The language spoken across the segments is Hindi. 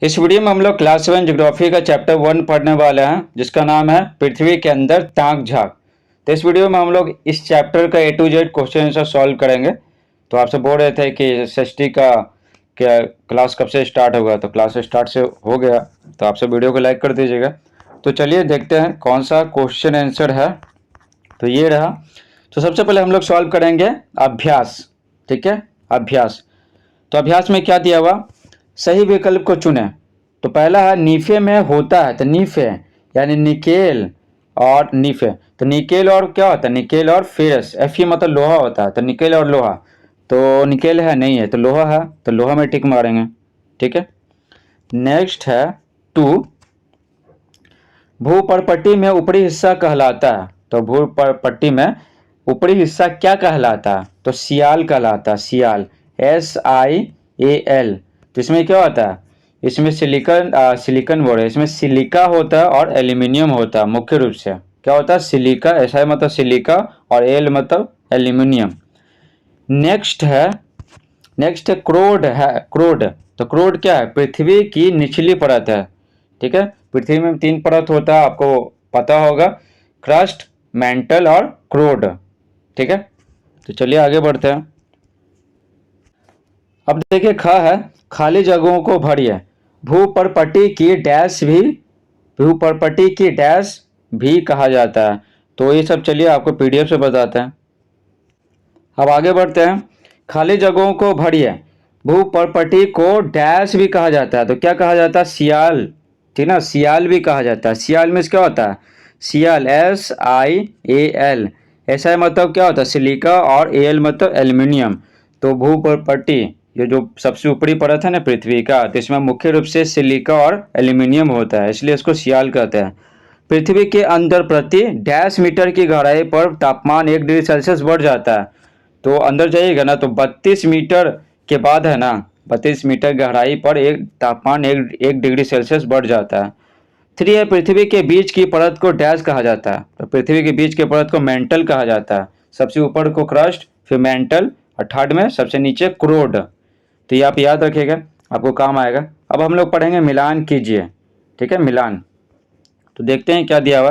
इस वीडियो में हम लोग क्लास 1 ज्योग्राफी का चैप्टर 1 पढ़ने वाले हैं, जिसका नाम है पृथ्वी के अंदर ताक झांक। तो इस वीडियो में हम लोग इस चैप्टर का A to Z question answer solve करेंगे। तो आपसे बोल रहे थे कि एसएसटी का क्या क्लास कब से स्टार्ट होगा, तो क्लास स्टार्ट से हो गया। तो आपसे वीडियो को लाइक कर दीजिएगा। तो चलिए देखते हैं कौन सा क्वेश्चन आंसर है। तो ये रहा। तो सबसे पहले हम लोग सॉल्व करेंगे अभ्यास। ठीक है, अभ्यास। तो अभ्यास में क्या दिया हुआ, सही विकल्प को चुने। तो पहला है नीफे में होता है, तो नीफे यानी निकेल और नीफे। तो निकेल और क्या होता है, निकेल और फेरस, एफ मतलब लोहा होता है। तो निकेल और लोहा, तो निकेल है नहीं है, तो लोहा है, तो लोहा में टिक मारेंगे। ठीक है। नेक्स्ट है 2, भूपर्पट्टी में ऊपरी हिस्सा कहलाता है। तो भूपर्पट्टी में ऊपरी हिस्सा क्या कहलाता है, तो सियाल कहलाता है, सियाल, SIAL। तो इसमें क्या होता है, इसमें सिलिकन बोर्ड है, इसमें सिलिका होता है और एल्यूमिनियम होता है। मुख्य रूप से क्या होता है, सिलिका, SI मतलब सिलिका और एल मतलब एल्यूमिनियम। नेक्स्ट है क्रोड है, क्रोड। तो क्रोड क्या है, पृथ्वी की निचली परत है। ठीक है, पृथ्वी में 3 परत होता है, आपको पता होगा, क्रस्ट, मेंटल और क्रोड। ठीक है। तो चलिए आगे बढ़ते हैं। अब देखिए ख है, खाली जगहों को भरिए। भूपर्पट्टी की डैश भी, भूपर्पट्टी की डैश भी कहा जाता है। तो ये सब चलिए आपको PDF से बताते हैं। अब आगे बढ़ते हैं। खाली जगहों को भरिए। भूपर्पट्टी को डैश भी कहा जाता है। तो क्या कहा जाता है, सियाल। ठीक ना, सियाल भी कहा जाता है। सियाल में क्या होता है, सियाल, SIAL। ऐसा मतलब क्या होता है, सिलिका, और AL मतलब एल्यूमिनियम। तो भूपर्पट्टी, ये जो सबसे ऊपरी परत है ना पृथ्वी का, तो इसमें मुख्य रूप से सिलिका और एल्यूमिनियम होता है, इसलिए इसको सियाल कहते हैं। पृथ्वी के अंदर प्रति डैश मीटर की गहराई पर तापमान 1 डिग्री सेल्सियस बढ़ जाता है। तो अंदर जाइएगा ना, तो 32 मीटर के बाद है ना, 32 मीटर गहराई पर एक तापमान 1 डिग्री सेल्सियस बढ़ जाता है। 3 है, पृथ्वी के बीच की परत को डैश कहा जाता है। तो पृथ्वी के बीच की परत को मेंटल कहा जाता है। सबसे ऊपर को क्रस्ट, फिर मेंटल, और थर्ड में सबसे नीचे क्रोड। तो ये आप याद रखिएगा, आपको काम आएगा। अब हम लोग पढ़ेंगे मिलान कीजिए। ठीक है, मिलान। तो देखते हैं क्या दिया हुआ।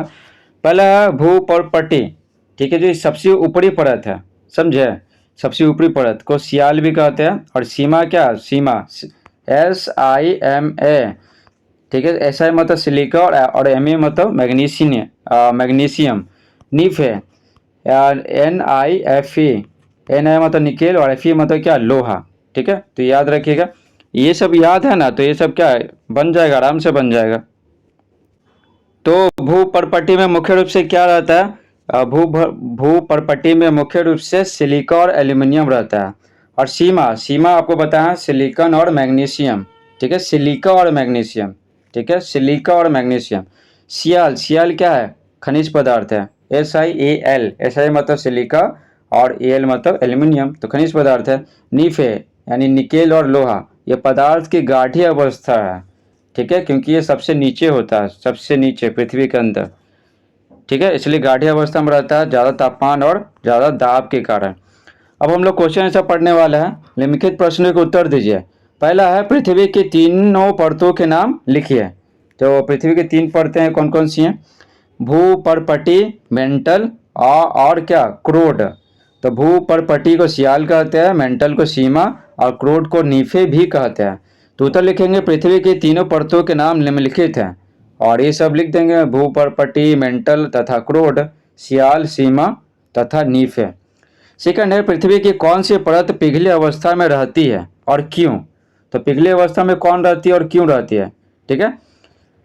पहला है भूपर्पट्टी। ठीक है, जो सबसे ऊपरी परत है, समझे, सबसे ऊपरी परत को सियाल भी कहते हैं। और सीमा क्या, सीमा, SIMA। ठीक है, SI मतलब सिलिका और MA मतलब मैग्नीशियम। नीफ है NIFE, NI मतलब निकेल, और FE मतलब क्या, लोहा। ठीक है, तो याद रखिएगा, ये सब याद है ना, तो ये सब क्या है, बन जाएगा, आराम से बन जाएगा। तो भूपर्पट्टी में मुख्य रूप से क्या रहता है, भूपर्पट्टी में मुख्य रूप से सिलिका और एल्यूमिनियम रहता है। और सीमा, सीमा आपको बताया सिलिकॉन और मैग्नीशियम। ठीक है, सिलिका और मैग्नीशियम। ठीक है, सिलिका और मैग्नीशियम। सियाल, सियाल क्या है, खनिज पदार्थ है, SIAL, SI मतलब सिलिका और AL मतलब एल्यूमिनियम, तो खनिज पदार्थ है। नीफे यानी निकेल और लोहा, यह पदार्थ की गाढ़ी अवस्था है। ठीक है, क्योंकि ये सबसे नीचे होता है, सबसे नीचे पृथ्वी के अंदर। ठीक है, इसलिए गाढ़ी अवस्था में रहता है, ज़्यादा तापमान और ज़्यादा दाब के कारण। अब हम लोग क्वेश्चन ऐसा पढ़ने वाले हैं, निम्नलिखित प्रश्नों के उत्तर दीजिए। पहला है पृथ्वी की तीनों परतों के नाम लिखिए। तो पृथ्वी की 3 परतें कौन कौन सी हैं, भूपर्पट्टी, मेंटल और क्या, क्रोड। तो भूपर्पट्टी को सियाल कहते हैं, मेंटल को सीमा, और क्रोड को नीफे भी कहते हैं। तो उत्तर लिखेंगे, पृथ्वी की तीनों परतों के नाम निम्नलिखित हैं, और ये सब लिख देंगे, भूपर्पट्टी, मेंटल तथा क्रोड, सियाल, सीमा तथा नीफे। सेकंड है, पृथ्वी की कौन सी परत पिघली अवस्था में रहती है और क्यों। तो पिघली अवस्था में कौन रहती है और क्यों रहती है। ठीक है,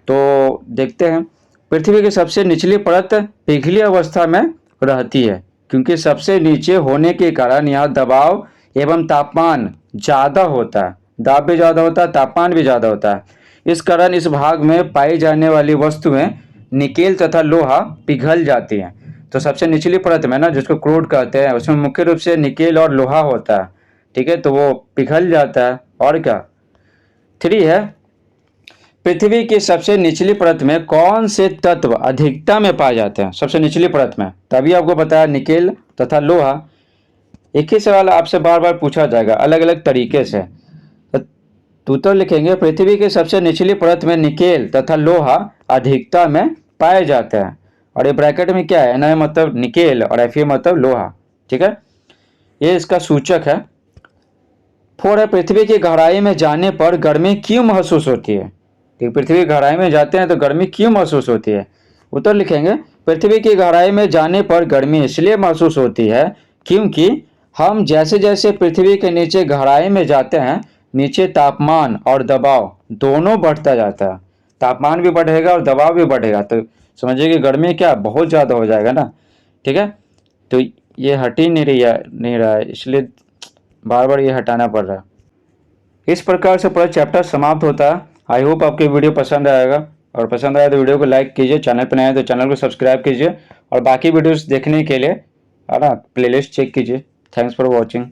तो देखते हैं। पृथ्वी की सबसे निचली परत पिघली अवस्था में रहती है, क्योंकि सबसे नीचे होने के कारण यहाँ दबाव एवं तापमान ज़्यादा होता है। दाब भी ज़्यादा होता है, तापमान भी ज़्यादा होता है। इस कारण इस भाग में पाई जाने वाली वस्तुएं निकेल तथा लोहा पिघल जाती हैं। तो सबसे निचली परत में ना, जिसको क्रूड कहते हैं, उसमें मुख्य रूप से निकेल और लोहा होता है। ठीक है, तो वो पिघल जाता है। और क्या, 3 है, पृथ्वी की सबसे निचली परत में कौन से तत्व अधिकता में पाए जाते हैं, सबसे निचली परत में। तभी आपको बताया निकेल तथा लोहा। एक ही सवाल आपसे बार बार पूछा जाएगा अलग अलग तरीके से। तो उत्तर लिखेंगे पृथ्वी की सबसे निचली परत में निकेल तथा लोहा अधिकता में पाए जाते हैं। और ये ब्रैकेट में क्या है, Na मतलब निकेल और Fe मतलब लोहा। ठीक है, ये इसका सूचक है। 4 है पृथ्वी की गहराई में जाने पर गर्मी क्यों महसूस होती है। ठीक, पृथ्वी की गहराई में जाते हैं तो गर्मी क्यों महसूस होती है। उत्तर लिखेंगे पृथ्वी की गहराई में जाने पर गर्मी इसलिए महसूस होती है क्योंकि हम जैसे जैसे पृथ्वी के नीचे गहराई में जाते हैं नीचे तापमान और दबाव दोनों बढ़ता जाता है। तापमान भी बढ़ेगा और दबाव भी बढ़ेगा, तो समझिए कि गर्मी क्या बहुत ज़्यादा हो जाएगा ना। ठीक है, तो ये हट ही नहीं रहा है, इसलिए बार बार ये हटाना पड़ रहा है। इस प्रकार से पूरा चैप्टर समाप्त होता है। आई होप आपको वीडियो पसंद आएगा, और पसंद आया तो वीडियो को लाइक कीजिए, चैनल पर नए हैं तो चैनल को सब्सक्राइब कीजिए, और बाकी वीडियोस देखने के लिए है ना प्लेलिस्ट चेक कीजिए। Thanks for watching.